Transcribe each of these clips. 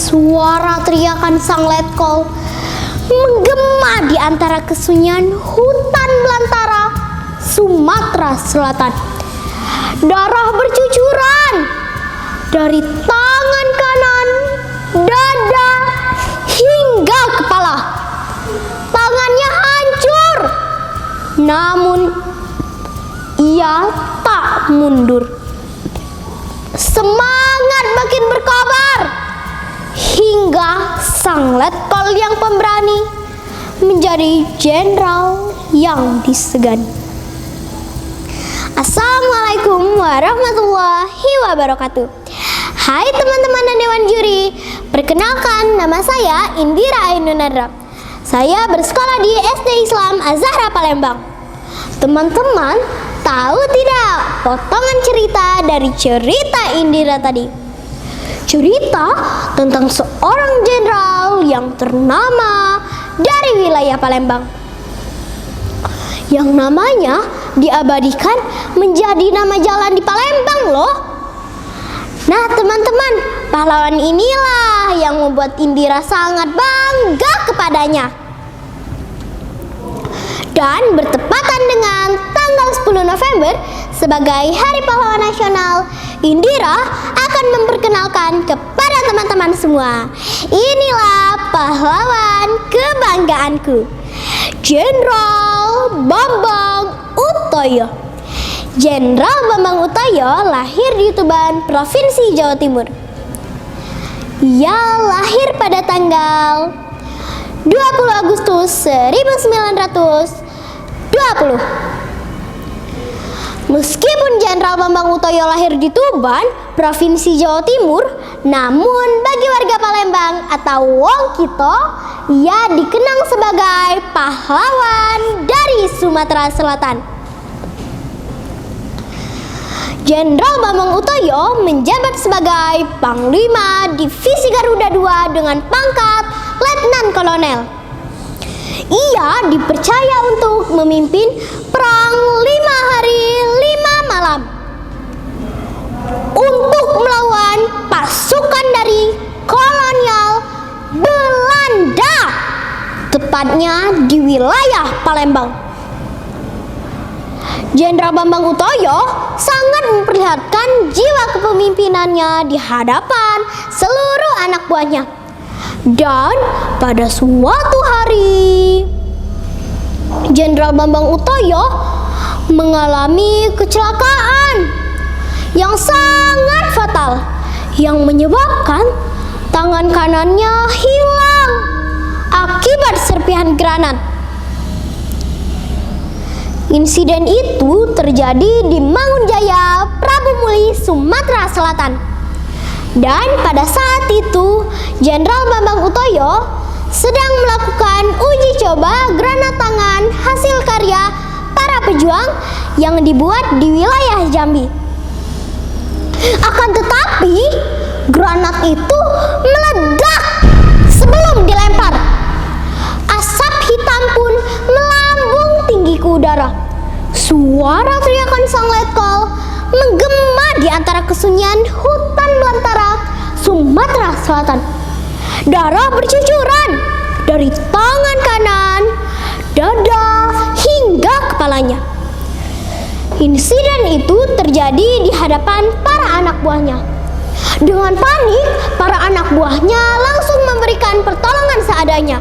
Suara teriakan sang letkol menggema di antara kesunyian hutan belantara Sumatera Selatan. Darah bercucuran dari tangan kanan, dada, hingga kepala. Tangannya hancur, namun ia tak mundur. Semangat makin berkobar hingga sang letkol yang pemberani menjadi jenderal yang disegani. Assalamualaikum warahmatullahi wabarakatuh. Hai teman-teman dan Dewan Juri, perkenalkan nama saya Indira Ainunadra. Saya bersekolah di SD Islam Az-Zahra Palembang. Teman-teman, tahu tidak potongan cerita dari cerita Indira tadi? Cerita tentang seorang jenderal yang ternama dari wilayah Palembang, yang namanya diabadikan menjadi nama jalan di Palembang loh. Nah teman-teman, pahlawan inilah yang membuat Indira sangat bangga kepadanya. Dan bertepatan dengan tanggal 10 November sebagai Hari Pahlawan Nasional, Indira akan memperkenalkan kepada teman-teman semua. Inilah pahlawan kebanggaanku, Jenderal Bambang Utoyo. Jenderal Bambang Utoyo lahir di Tuban, Provinsi Jawa Timur. Ia lahir pada tanggal 20 Agustus 1920. Meskipun Jenderal Bambang Utoyo lahir di Tuban, Provinsi Jawa Timur, namun bagi warga Palembang atau Wong Kito, ia dikenang sebagai pahlawan dari Sumatera Selatan. Jenderal Bambang Utoyo menjabat sebagai Panglima Divisi Garuda II dengan pangkat Letnan Kolonel. Ia dipercaya untuk memimpin perang 5 hari 5 malam untuk melawan pasukan dari kolonial Belanda, tepatnya di wilayah Palembang. Jenderal Bambang Utoyo sangat memperlihatkan jiwa kepemimpinannya di hadapan seluruh anak buahnya. Dan pada suatu hari, Jenderal Bambang Utoyo mengalami kecelakaan yang sangat fatal yang menyebabkan tangan kanannya hilang akibat serpihan granat. Insiden itu terjadi di Mangunjaya, Prabu Muli, Sumatera Selatan. Dan pada saat itu, Jenderal Bambang Utoyo sedang melakukan uji coba granat tangan hasil karya para pejuang yang dibuat di wilayah Jambi. Akan tetapi, granat itu meledak sebelum dilempar. Asap hitam pun melambung tinggi ke udara. Suara teriakan sang letkol menggema di antara kesunyian hutan belantara Sumatera Selatan. Darah bercucuran dari tangan kanan, dada, hingga kepalanya. Insiden itu terjadi di hadapan para anak buahnya. Dengan panik, para anak buahnya langsung memberikan pertolongan seadanya.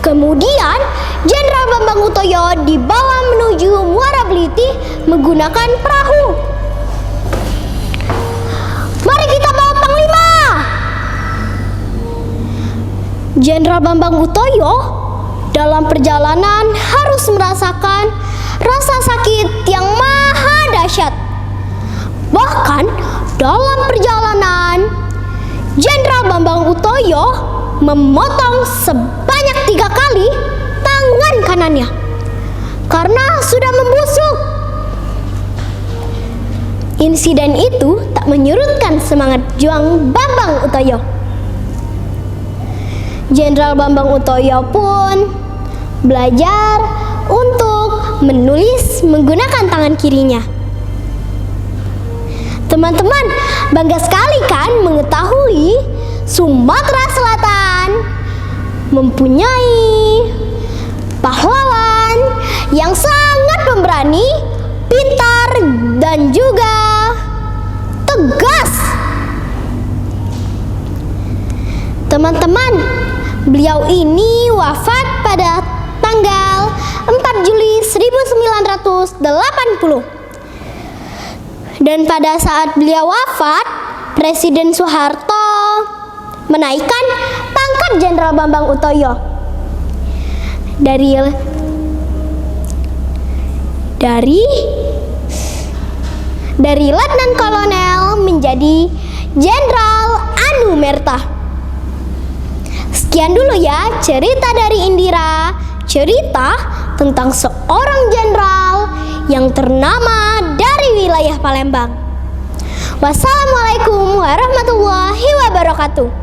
Kemudian, Jenderal Bambang Utoyo dibawa menuju Muara Beliti menggunakan perahu. Mari kita bawa Panglima! Jenderal Bambang Utoyo dalam perjalanan harus merasakan rasa sakit yang maha dahsyat. Bahkan dalam perjalanan, Jenderal Bambang Utoyo memotong sebanyak 3 kali tangan kanannya karena sudah membusuk. Insiden itu tak menyurutkan semangat juang Bambang Utoyo. Jenderal Bambang Utoyo pun belajar untuk menulis menggunakan tangan kirinya. Teman-teman, bangga sekali kan mengetahui Sumatera Selatan mempunyai pahlawan yang sangat pemberani, pintar, dan juga tegas. Teman-teman, beliau ini wafat pada tanggal 4 Juli 1980. Dan pada saat beliau wafat, Presiden Soeharto menaikkan pangkat Jenderal Bambang Utoyo dari Letnan Kolonel menjadi Jenderal Anumerta. Sekian dulu ya cerita dari Indira, cerita tentang seorang jenderal yang ternama dari wilayah Palembang. Wassalamualaikum warahmatullahi wabarakatuh.